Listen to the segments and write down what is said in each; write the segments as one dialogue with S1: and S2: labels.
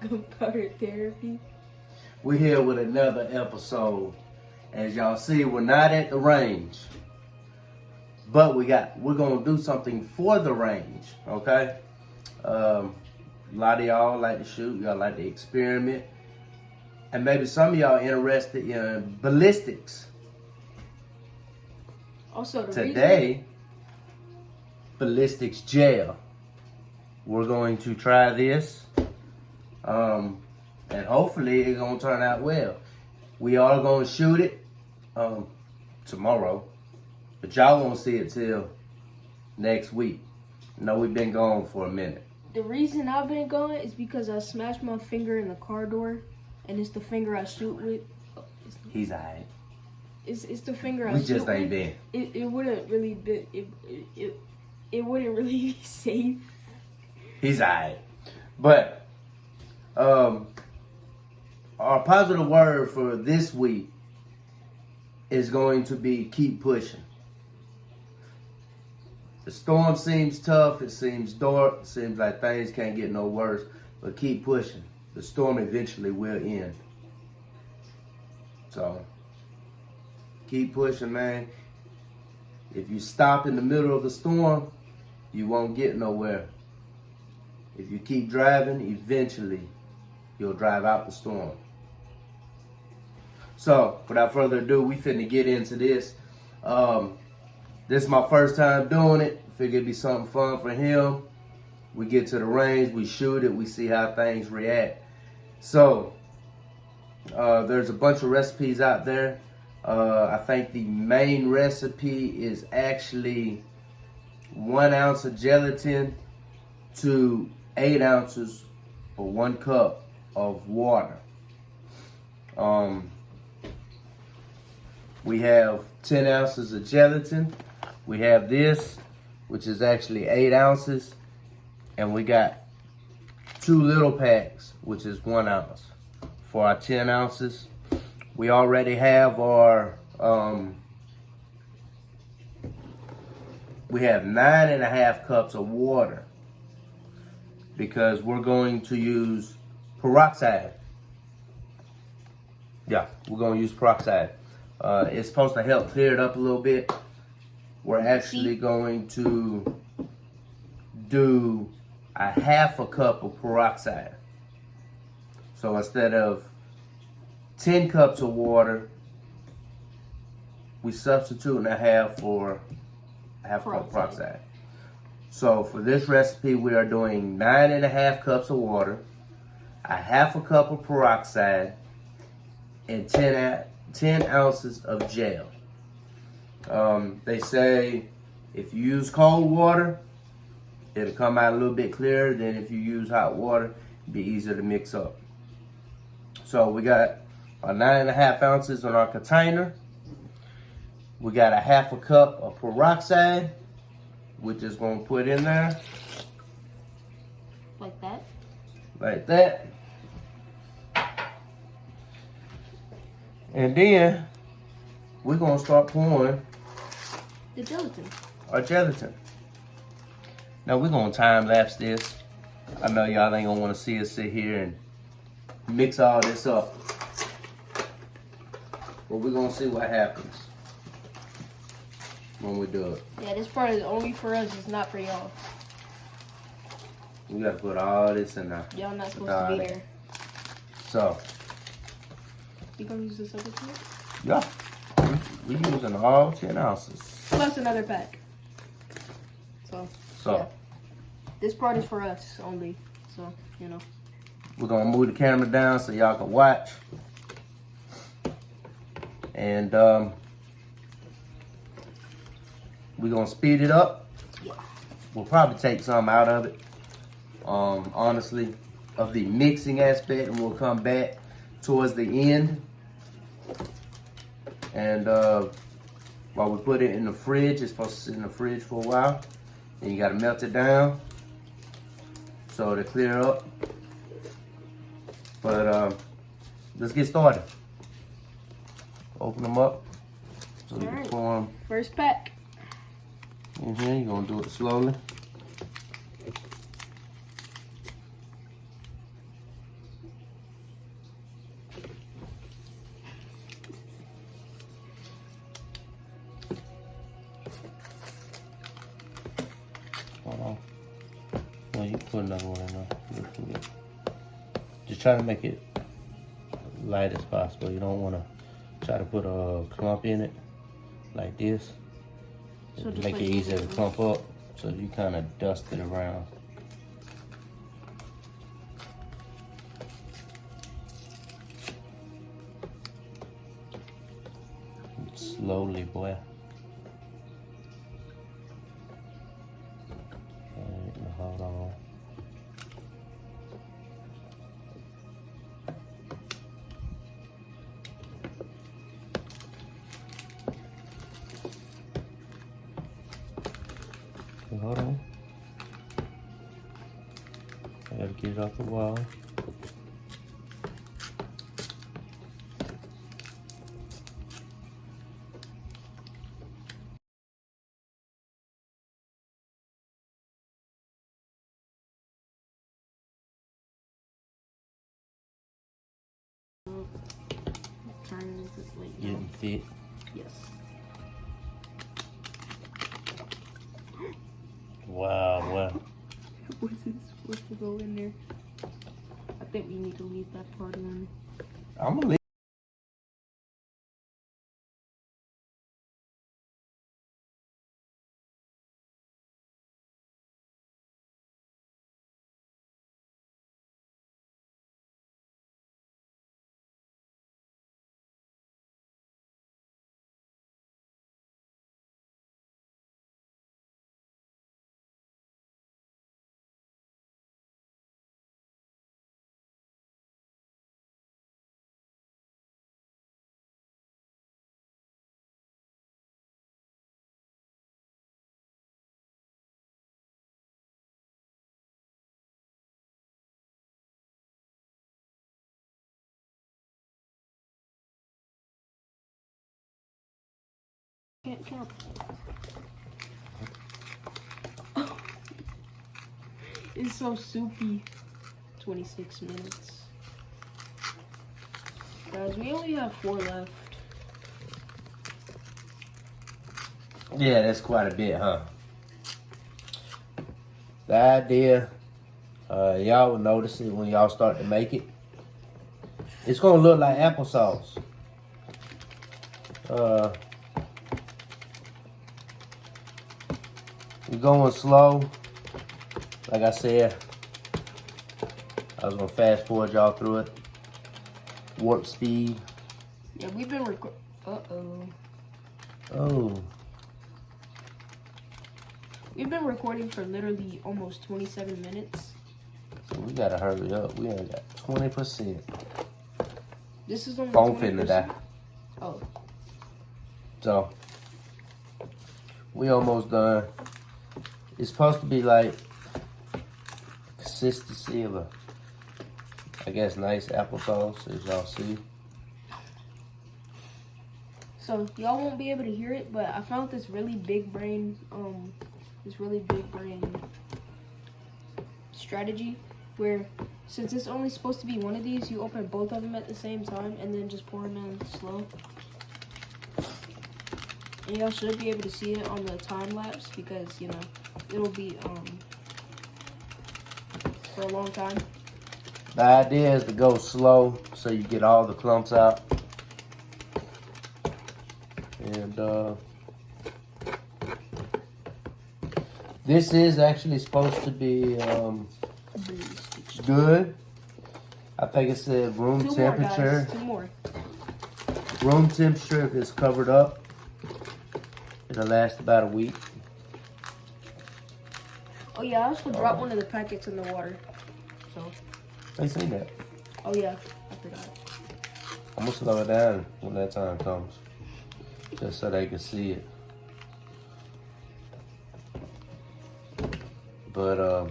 S1: gunpowder therapy.
S2: We're here with another episode. As y'all see, we're not at the range, but we're gonna do something for the range. Okay. A lot of y'all like to shoot. Y'all like to experiment, and maybe some of y'all interested in ballistics.
S1: Also,
S2: Today, ballistics gel. We're going to try this, and hopefully it's gonna turn out well. We are gonna shoot it tomorrow, but y'all won't see it till next week. No, we've been gone for a minute.
S1: The reason I've been gone is because I smashed my finger in the car door, and it's the finger I shoot with.
S2: He's alright.
S1: It's the finger I
S2: We
S1: shoot
S2: just ain't
S1: with.
S2: been.
S1: It wouldn't really be it wouldn't really be safe.
S2: He's alright. But our positive word for this week is going to be keep pushing. The storm seems tough, it seems dark, it seems like things can't get no worse, but keep pushing. The storm eventually will end. So keep pushing, man. If you stop in the middle of the storm, you won't get nowhere. If you keep driving, eventually you'll drive out the storm. So, without further ado, we finna get into this. This is my first time doing it. Figured it'd be something fun for him. We get to the range, we shoot it, we see how things react. So, there's a bunch of recipes out there. I think the main recipe is actually 1 ounce of gelatin to 8 ounces or 1 cup of water. We have 10 ounces of gelatin. We have this, which is actually 8 ounces. And we got 2 little packs, which is 1 ounce for our 10 ounces. We already have our, we have 9.5 cups of water because we're going to use peroxide. Yeah, we're going to use peroxide. It's supposed to help clear it up a little bit. We're actually going to do a 1/2 cup of peroxide. So instead of 10 cups of water, we substitute 1/2 for 1/2 cup of peroxide. So for this recipe, we are doing 9.5 cups of water, a 1/2 cup of peroxide, and 10 ounces of gel. They say if you use cold water, it'll come out a little bit clearer than if you use hot water. It'll be easier to mix up. So we got our 9.5 ounces on our container. We got a 1/2 cup of peroxide, we're just gonna put in there.
S1: Like that?
S2: Like that. And then we're gonna start pouring
S1: The gelatin.
S2: our gelatin. Now we're gonna time lapse this. I know y'all ain't gonna wanna see us sit here and mix all this up. But we're gonna see what happens when we do it.
S1: Yeah, this part is only for us, it's not for y'all.
S2: We gotta put all this in there.
S1: Y'all not supposed to be here.
S2: So,
S1: You gonna use this other pack?
S2: yeah, we using all 10 ounces.
S1: Plus another pack. So, yeah. This part is for us only. So, you know.
S2: We're gonna move the camera down so y'all can watch. And we're gonna speed it up.
S1: Yeah.
S2: We'll probably take some out of it. Honestly, of the mixing aspect, and we'll come back towards the end. And while we put it in the fridge, it's supposed to sit in the fridge for a while. And you gotta melt it down so to clear up. But let's get started. Open them up so we can pour them
S1: First pack.
S2: in here. You're gonna do it slowly. Put another one in there. Just try to make it light as possible. You don't want to try to put a clump in it like this. So just make it easier to clump up. So you kind of dust it around. Slowly, boy. Alright, hold on. Okay, hold on. I gotta get it off the wall. Getting fit.
S1: Yes.
S2: Wow, wow.
S1: What's this supposed to go in there? I think we need to leave that part in.
S2: I'm gonna leave.
S1: Can't count. It's so soupy. 26 minutes. Guys, we only have 4 left.
S2: Yeah, that's quite a bit, huh? The idea, y'all will notice it when y'all start to make it. It's gonna look like applesauce. You're going slow. Like I said, I was gonna fast forward y'all through it. Warp speed.
S1: Yeah, we've been
S2: Oh.
S1: We've been recording for literally almost 27 minutes.
S2: So we gotta hurry up. We only got 20%.
S1: This is only
S2: Phone
S1: 20%.
S2: finna die.
S1: Oh.
S2: So we almost done. It's supposed to be like consistency of a, I guess, nice applesauce, as y'all see.
S1: So y'all won't be able to hear it, but I found this really big brain strategy where, since it's only supposed to be one of these, you open both of them at the same time and then just pour them in slow. And y'all should be able to see it on the time lapse because, you know, it'll be for a long time.
S2: The idea is to go slow so you get all the clumps out. And this is actually supposed to be good. I think it said room temperature.
S1: Two more.
S2: Room temperature, if it's covered up, it'll last about a week.
S1: Oh yeah, I also dropped one of the packets in the water. So.
S2: They say that.
S1: Oh yeah, I forgot.
S2: I'm gonna slow it down when that time comes, just so they can see it. But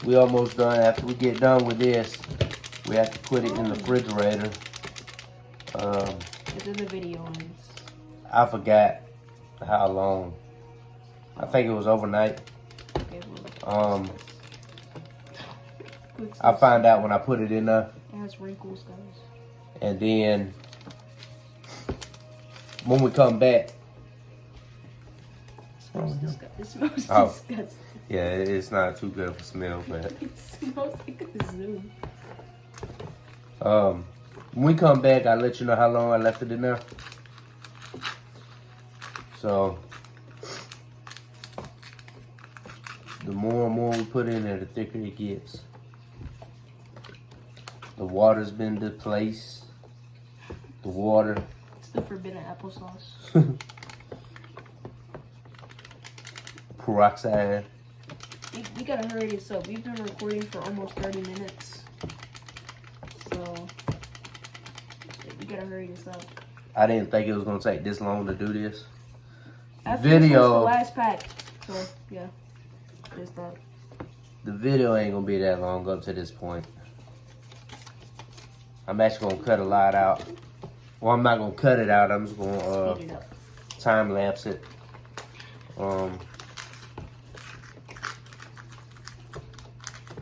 S2: we almost done. After we get done with this, we have to put it in the refrigerator.
S1: It's in the video ends.
S2: I forgot how long. I think it was overnight.
S1: Okay, well.
S2: I find out when I put it in there.
S1: It has wrinkles, guys.
S2: And then when we come back,
S1: It smells
S2: Oh.
S1: disgusting.
S2: Yeah, it's not too good of a smell, but
S1: It smells like a zoo.
S2: when we come back, I'll let you know how long I left it in there. So the more and more we put in there, the thicker it gets. The water's been displaced. The water.
S1: It's the forbidden applesauce.
S2: Peroxide.
S1: We gotta hurry this up. We've been recording for almost 30 minutes. So, we gotta hurry this up.
S2: I didn't think it was gonna take this long to do this.
S1: After this was the
S2: Video.
S1: last pack. So, yeah. Just that.
S2: The video ain't gonna be that long up to this point. I'm actually gonna cut a lot out. Well, I'm not gonna cut it out. I'm just gonna
S1: Speed it up.
S2: time lapse it.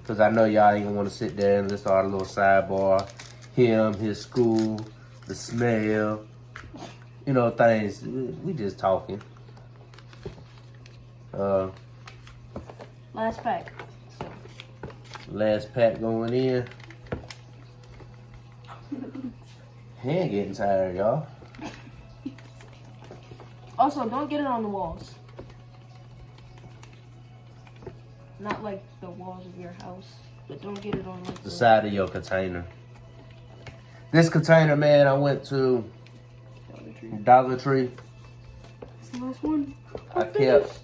S2: Cause I know y'all ain't gonna want to sit there and listen to our little sidebar, him, his school, the smell, you know, things. We just talking.
S1: Last pack. So.
S2: Last pack going in. Hand getting tired, y'all.
S1: Also, don't get it on the walls. Not like the walls of your house, but don't get it on like
S2: The side of your container. This container, man, I went to Dollar Tree.
S1: It's the last one.
S2: I kept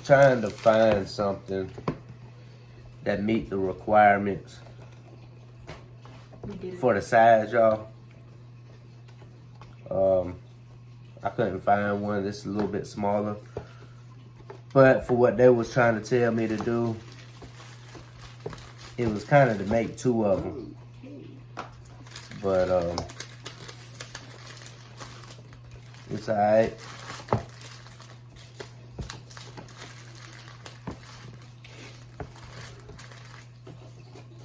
S2: trying to find something that meet the requirements for the size, y'all. I couldn't find one that's a little bit smaller. But for what they was trying to tell me to do, it was kind of to make two of them. But it's alright.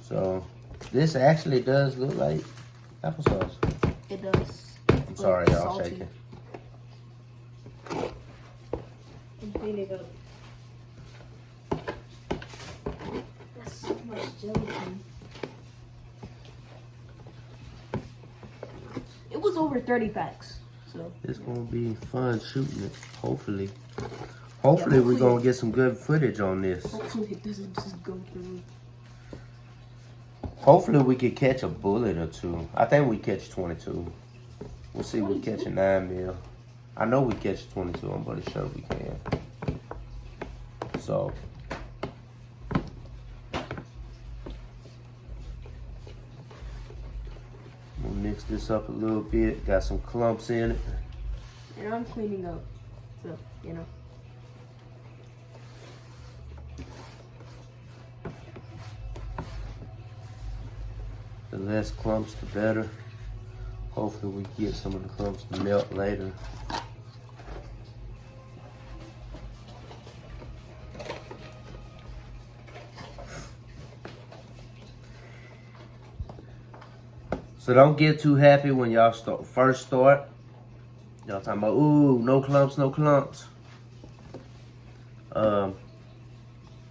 S2: So this actually does look like applesauce.
S1: It does.
S2: I'm sorry, y'all,
S1: Salty.
S2: shaking.
S1: And clean it up. That's so much gelatin. It was over 30 packs, so.
S2: It's gonna be fun shooting it. Hopefully we're gonna get some good footage on this.
S1: Hopefully it doesn't just go through.
S2: Hopefully we could catch a bullet or two. I think we catch 22. We'll see if we catch a 9mm. I know we catch 22. I'm pretty sure we can. So we'll mix this up a little bit. Got some clumps in it.
S1: And I'm cleaning up, so, you know.
S2: The less clumps, the better. Hopefully we get some of the clumps to melt later. So don't get too happy when y'all first start. Y'all talking about, ooh, no clumps, no clumps.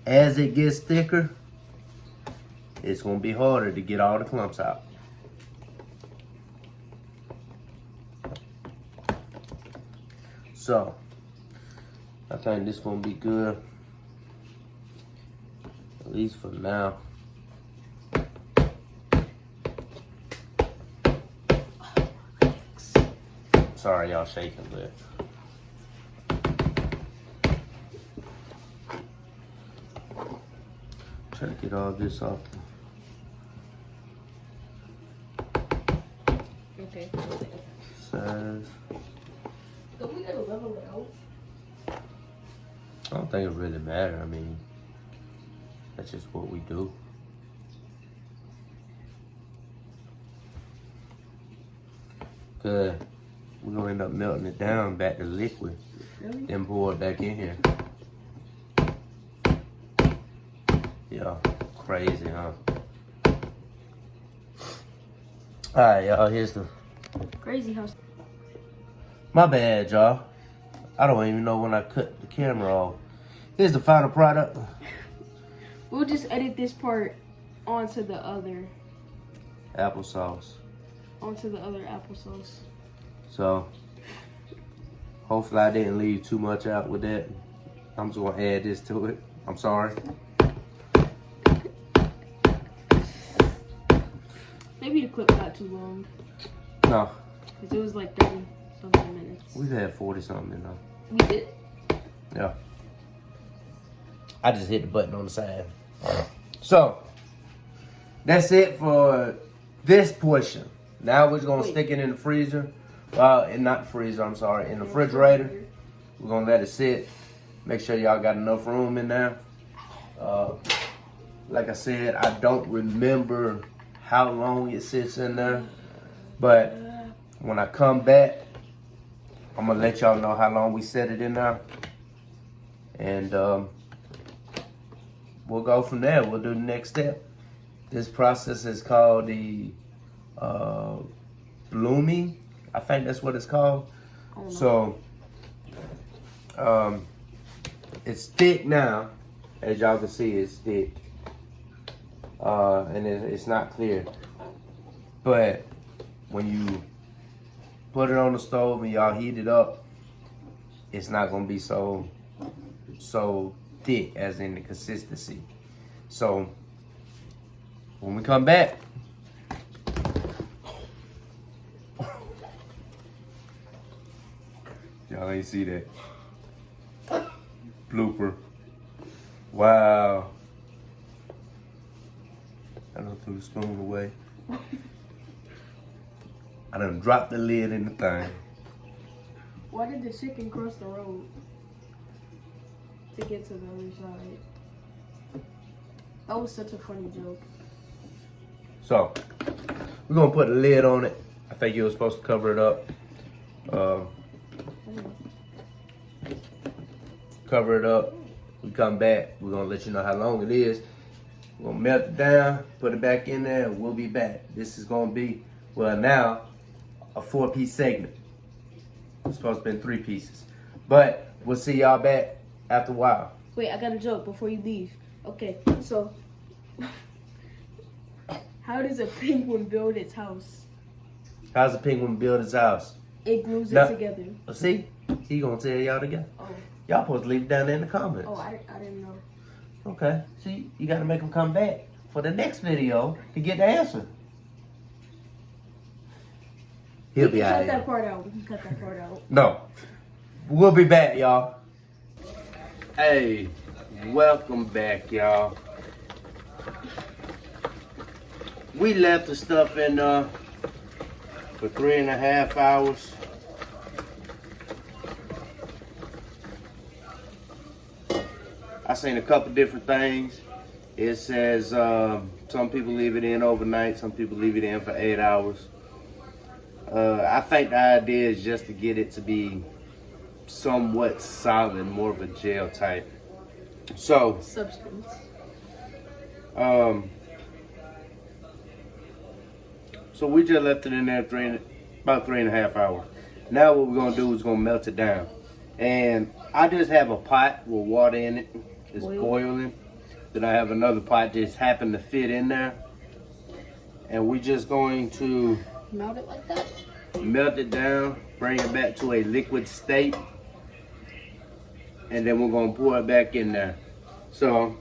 S2: As it gets thicker, it's gonna be harder to get all the clumps out. So, I think this gonna be good, at least for now. Sorry, y'all shaking, but try to get all this off.
S1: Okay.
S2: Size.
S1: So we gotta level it out.
S2: I don't think it really matters. I mean, that's just what we do. Good. We're gonna end up melting it down back to liquid.
S1: Really?
S2: Then pour it back in here. Yeah, crazy, huh? Alright, y'all, here's the...
S1: Crazy how.
S2: My bad, y'all. I don't even know when I cut the camera off. Here's the final product.
S1: We'll just edit this part onto the other
S2: Applesauce.
S1: Applesauce.
S2: So, hopefully I didn't leave too much out with that. I'm just gonna add this to it. I'm sorry.
S1: Maybe the clip got too long.
S2: No.
S1: Because it was like 30 something minutes.
S2: We've had 40 something in there.
S1: We did?
S2: Yeah. I just hit the button on the side. So, that's it for this portion. Now we're just gonna stick it in the freezer. And not the freezer, I'm sorry, in the refrigerator. We're gonna let it sit. Make sure y'all got enough room in there. Like I said, I don't remember how long it sits in there. But when I come back, I'm gonna let y'all know how long we set it in there. And we'll go from there. We'll do the next step. This process is called the blooming. I think that's what it's called. So it's thick now. As y'all can see, it's thick. And it's not clear. But when you put it on the stove and y'all heat it up, it's not gonna be so thick as in the consistency. So when we come back, y'all ain't see that blooper. Wow. I done threw the spoon away. I done dropped the lid in the thing.
S1: Why did the chicken cross the road to get to the other side? That was such a funny joke.
S2: So, we're gonna put a lid on it. I think you were supposed to cover it up. Cover it up. We come back. We're gonna let you know how long it is. We're gonna melt it down, put it back in there, and we'll be back. This is gonna be, well now, a 4-piece segment. It's supposed to be 3 pieces. But we'll see y'all back after a while.
S1: Wait, I got a joke before you leave. Okay, so how does a penguin build its house?
S2: How's a penguin build his house?
S1: It glues it together.
S2: See? He gonna tell y'all together.
S1: Oh.
S2: Y'all supposed to leave it down there in the comments.
S1: Oh, I didn't know.
S2: Okay. See, you gotta make them come back for the next video to get the answer. He'll be out of here.
S1: Cut that part out. We can cut that part out.
S2: No. We'll be back, y'all. Hey, welcome back, y'all. We left the stuff in for 3.5 hours. I seen a couple different things. It says some people leave it in overnight, some people leave it in for 8 hours. I think the idea is just to get it to be somewhat solid, more of a gel type. So,
S1: Substance.
S2: So we just left it in there about 3.5 hours. Now what we're gonna do is gonna melt it down. And I just have a pot with water in it. It's boiling. Then I have another pot just happened to fit in there. And we're just going to
S1: Melt it like that?
S2: Melt it down, bring it back to a liquid state. And then we're gonna pour it back in there. So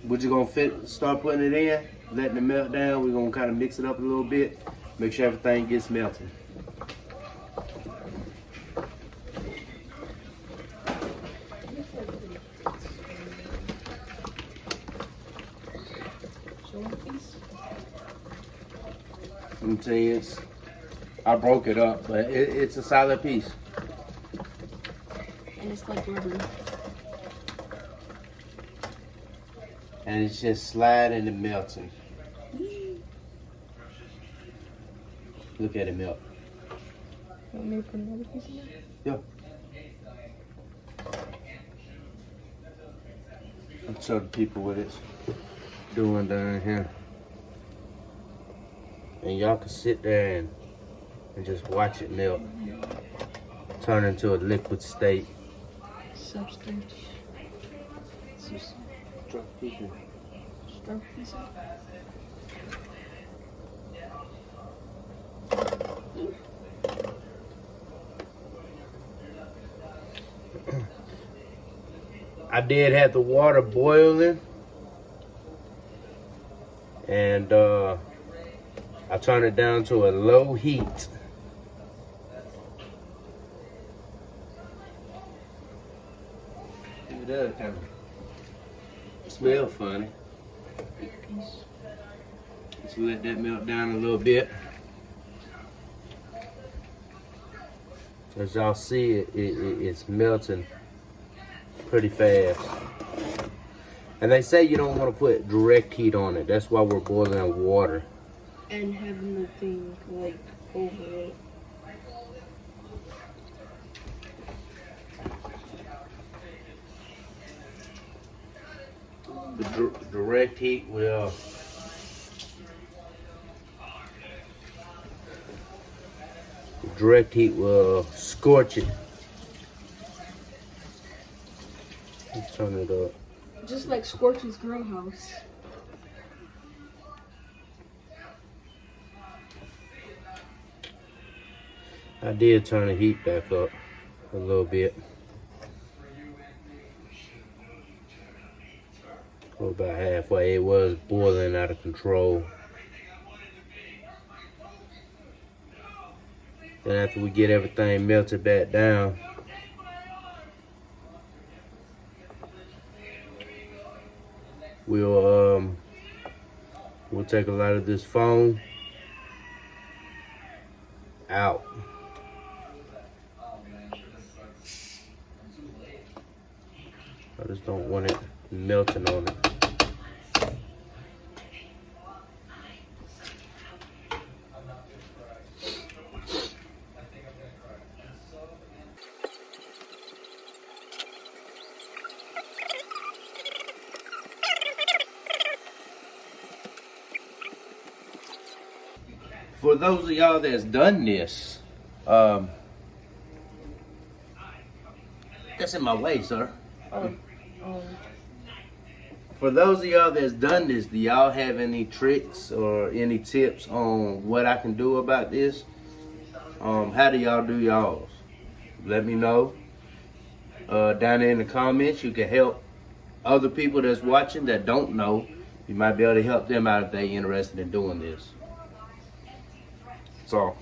S2: we're just gonna start putting it in, letting it melt down. We're gonna kind of mix it up a little bit, make sure everything gets melted. I'm telling you, I broke it up, but it's a solid piece.
S1: And it's like rubber.
S2: And it's just sliding and melting. Look at it melt.
S1: Want me to put another piece in there?
S2: Yeah. I'll show the people what it's doing down here. And y'all can sit there and just watch it melt. turn into a liquid state.
S1: Substance.
S2: Struck pieces.
S1: Struck pieces.
S2: I did have the water boiling, and I turned it down to a low heat. It does kind of smell funny. Just let that melt down a little bit. As y'all see, it's melting pretty fast. And they say you don't want to put direct heat on it. That's why we're boiling water.
S1: And having the thing like over it.
S2: The direct heat will scorch it. Let's turn it up.
S1: Just like Scorch's greenhouse.
S2: I did turn the heat back up a little bit. About halfway. It was boiling out of control. Then after we get everything melted back down, we'll take a lot of this foam out. I just don't want it melting on it. For those of y'all that's done this, that's in my way, sir. For those of y'all that's done this, do y'all have any tricks or any tips on what I can do about this? How do y'all do y'all's? Let me know. Down there in the comments, you can help other people that's watching that don't know. You might be able to help them out if they're interested in doing this. So,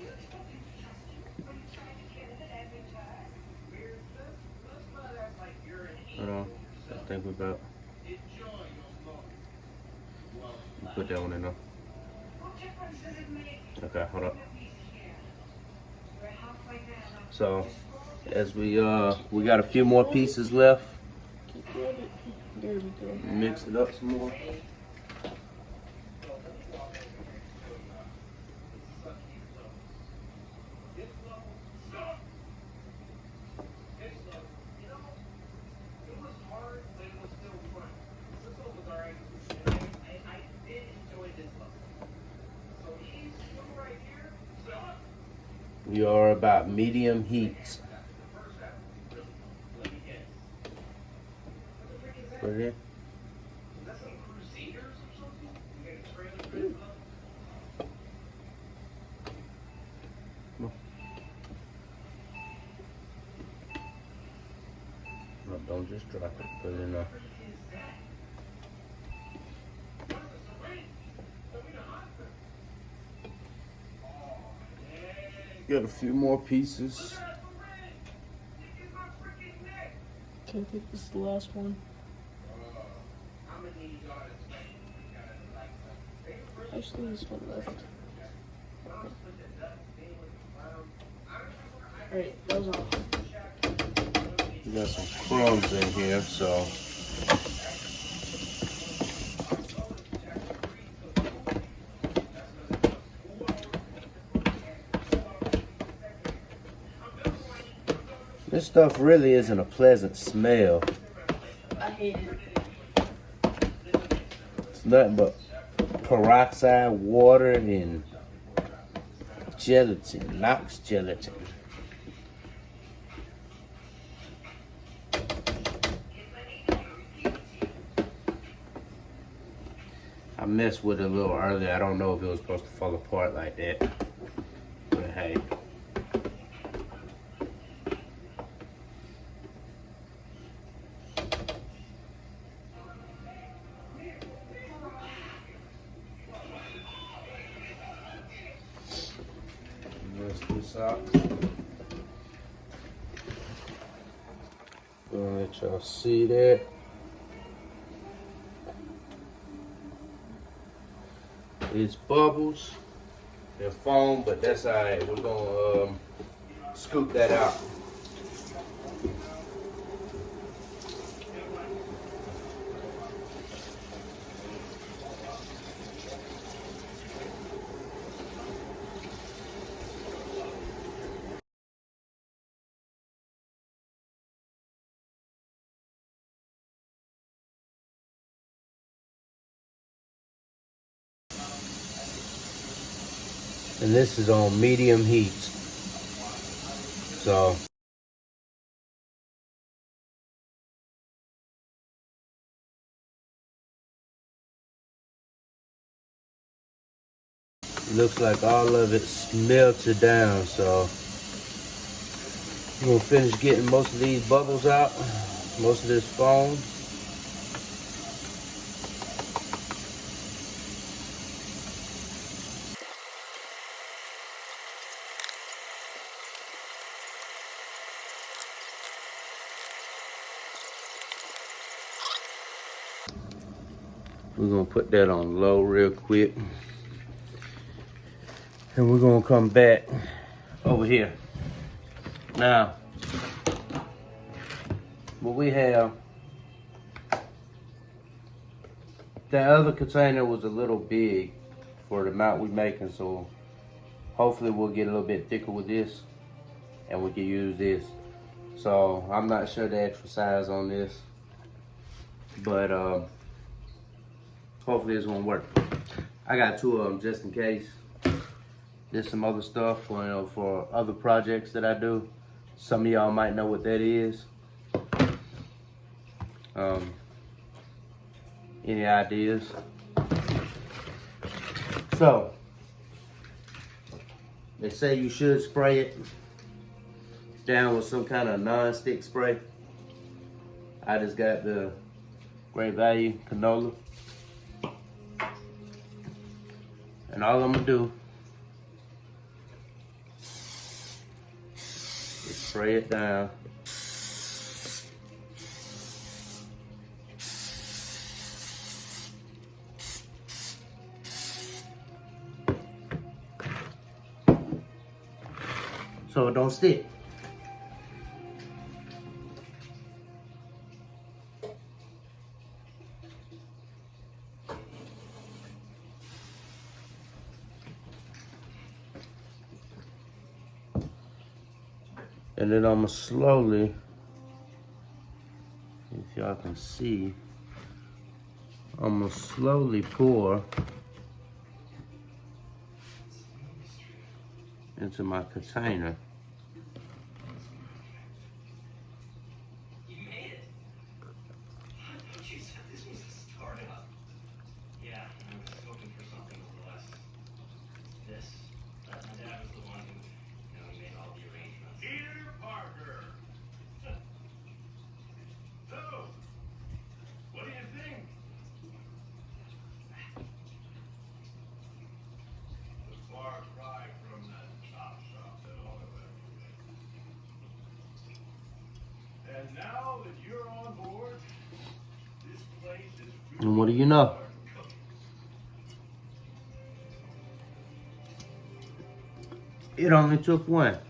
S2: hold on. I think we're about. Put that one in there. Okay, hold up. So, as we got a few more pieces left.
S1: There we go.
S2: Mix it up some more. We are about medium heats. Put it in. Come on. No, don't just drop it. Put it in there. Got a few more pieces.
S1: Okay, I think this is the last one. Actually, this one left. Alright, that was all.
S2: We got some crumbs in here, so. This stuff really isn't a pleasant smell.
S1: I hate it.
S2: It's nothing but peroxide, water, and gelatin, Knox gelatin. messed with it a little earlier. I don't know if it was supposed to fall apart like that. But hey. Mess this up. Gonna let y'all see that. It's bubbles and foam, but that's all right. We're gonna scoop that out. And this is on medium heat. So it looks like all of it's melted down. So we're gonna finish getting most of these bubbles out, most of this foam. We're gonna put that on low real quick. And we're gonna come back over here. Now, what we have, that other container was a little big for the amount we're making, so hopefully we'll get a little bit thicker with this and we can use this. So I'm not sure the extra size on this, but hopefully it's gonna work. I got 2 of them just in case. There's some other stuff for other projects that I do. Some of y'all might know what that is. Any ideas? So, they say you should spray it down with some kind of non-stick spray. I just got the Great Value canola. And all I'm gonna do is spray it down. So it don't stick. And then I'm gonna slowly, if y'all can see, I'm gonna slowly pour into my container.
S3: You made it. I thought you said this was a startup. Yeah, I was hoping for something a little less this. My dad was the one who, he made all the arrangements. Peter Parker. So, what do you think? The far cry from that chop shop that all of everything. And now that you're on board, this place is really
S2: And what do you know? It only took one.
S3: Dad,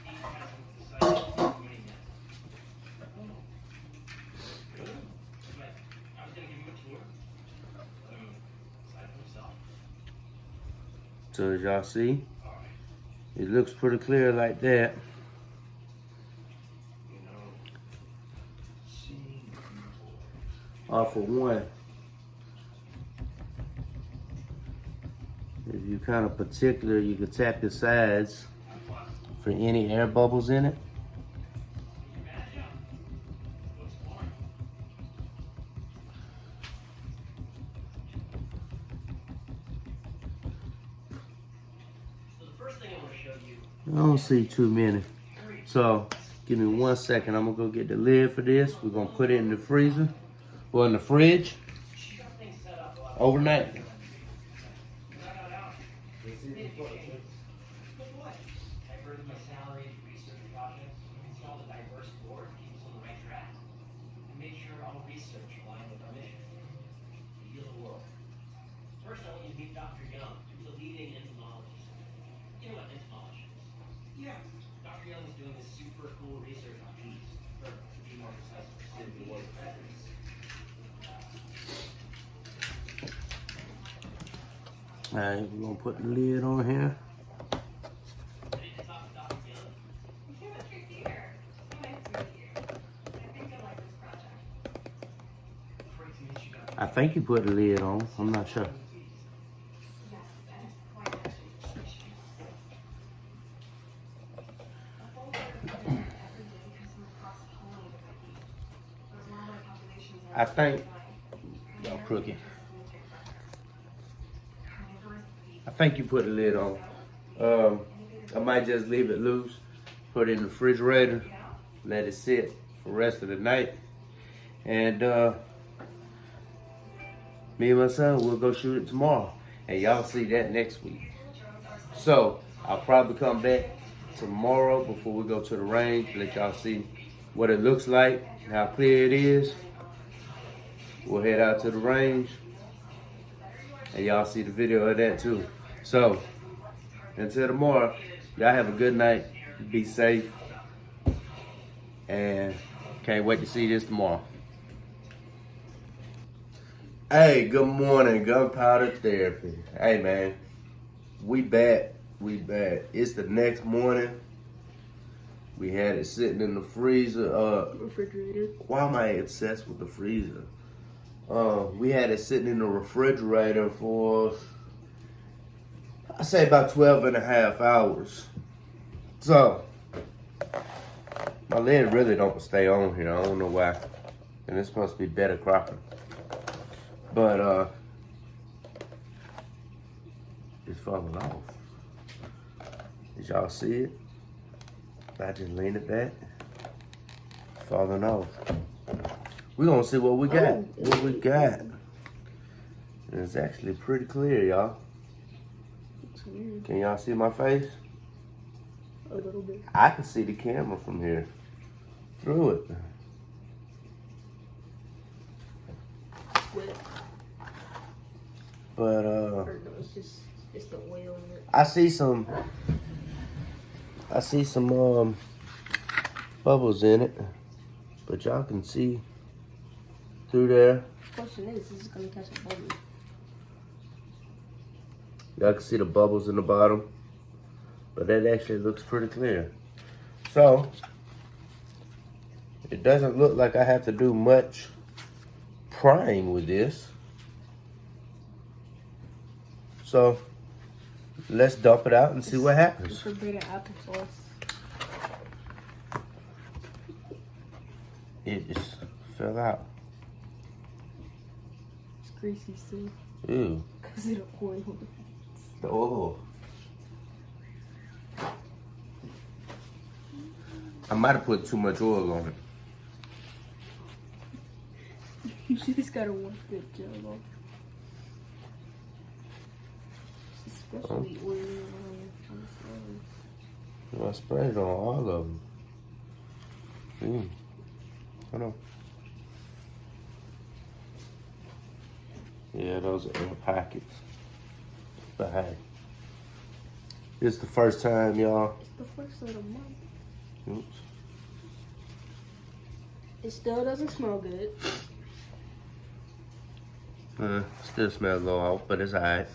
S3: he hasn't decided what he's doing yet. Oh. Good. But I was gonna give him a tour. Let him decide for himself.
S2: So as y'all see,
S3: All right.
S2: it looks pretty clear like that.
S3: You know, seeing people.
S2: Off of one. If you're kind of particular, you can tap your sides for any air bubbles in it.
S3: First thing I want to show you.
S2: I don't see too many. So, give me 1 second. I'm gonna go get the lid for this. We're gonna put it in the freezer, or in the fridge,
S3: She got things set up
S2: overnight.
S3: Good boy. Diverted my salary to research projects, installed a diverse board to keep us on the right track, and made sure all research aligned with our mission to heal the world. First, I want you to meet Dr. Young, who's a leading entomologist. You know what entomology is? Yeah. Dr. Young is doing this super cool research on bees, or to be more precise, bee predators.
S2: Alright, we're gonna put the lid on here.
S3: Ready to talk to Dr. Young?
S4: You're here. So nice to meet you. I think I like this project.
S3: Great to meet you, Dr.
S2: I think you put the lid on. I'm not sure.
S4: Yes, that is quite actually appreciation. A full year of living every day has come across a pollinated by bee. Those wildlife populations are
S2: I think
S4: declining.
S2: y'all crooked. I think you put the lid on. I might just leave it loose, put it in the refrigerator, let it sit for the rest of the night, and me and my son will go shoot it tomorrow, and y'all see that next week. So I'll probably come back tomorrow before we go to the range, let y'all see what it looks like, how clear it is. We'll head out to the range, and y'all see the video of that too. So, until tomorrow, y'all have a good night, be safe, and can't wait to see this tomorrow. Hey, good morning, Gunpowder Therapy. Hey man, we back. It's the next morning. We had it sitting in the freezer.
S1: Refrigerator.
S2: Why am I obsessed with the freezer? We had it sitting in the refrigerator for, I say, about 12 and a half hours. So, my lid really don't stay on here. I don't know why. And it's supposed to be better cropping. But, it's falling off. Did y'all see it? I just leaned it back. Falling off. We're gonna see what we got. What we got. And it's actually pretty clear, y'all.
S1: It's weird.
S2: Can y'all see my face?
S1: A little bit.
S2: I can see the camera from here. Through it.
S1: Wet.
S2: But
S1: Or no, it's the oil in it.
S2: I see some bubbles in it. But y'all can see through there.
S1: Question is this gonna catch a bubble?
S2: Y'all can see the bubbles in the bottom. But that actually looks pretty clear. So, it doesn't look like I have to do much prying with this. So, let's dump it out and see what happens.
S1: Forbidden applesauce.
S2: It just fell out.
S1: It's greasy too.
S2: Ew.
S1: Because of the oil.
S2: The oil. I might have put too much oil on it.
S1: You just gotta wash the gel off. Especially oil on the stove.
S2: I sprayed it on all of them. Hold on. Yeah, those are air pockets. But hey, it's the first time, y'all.
S1: It's the first of the month.
S2: Oops.
S1: It still doesn't smell good.
S2: Still smells a little off, but it's alright.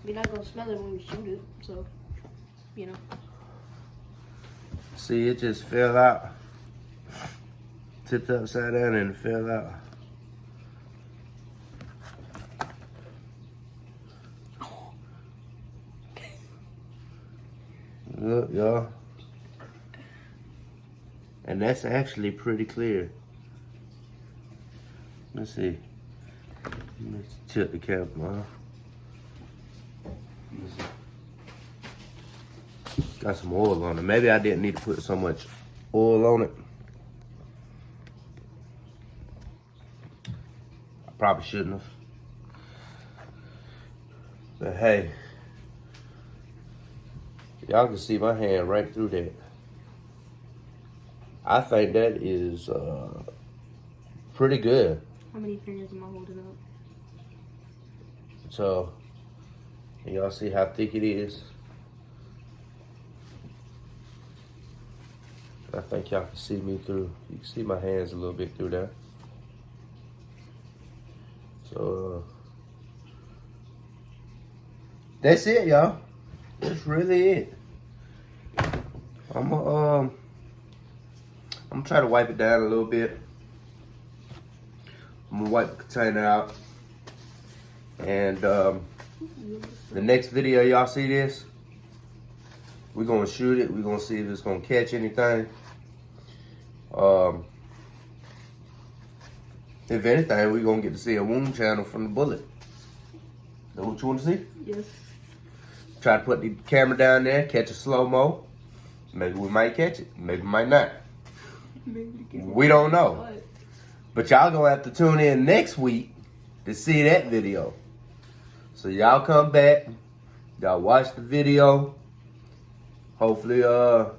S1: We're not gonna smell it when we shoot it, so you know.
S2: See, it just fell out. Tipped upside down and it fell out. Look, y'all. And that's actually pretty clear. Let's see. Let's tilt the camera off. Got some oil on it. Maybe I didn't need to put so much oil on it. I probably shouldn't have. But hey, y'all can see my hand right through that. I think that is pretty good.
S1: How many fingers am I holding up?
S2: So, y'all see how thick it is? I think y'all can see me through. You can see my hands a little bit through there. So, that's it, y'all. That's really it. I'm gonna try to wipe it down a little bit. I'm gonna wipe the container out. And the next video y'all see this, we're gonna shoot it. We're gonna see if it's gonna catch anything. If anything, we're gonna get to see a wound channel from the bullet. That what you want to see?
S1: Yes.
S2: Try to put the camera down there, catch a slow-mo. Maybe we might catch it. Maybe we might not. We don't know. But y'all gonna have to tune in next week to see that video. So y'all come back, y'all watch the video. Hopefully we're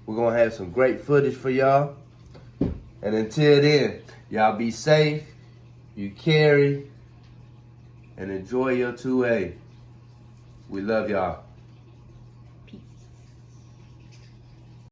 S2: gonna have some great footage for y'all. And until then, y'all be safe, you carry, and enjoy your 2A. We love y'all.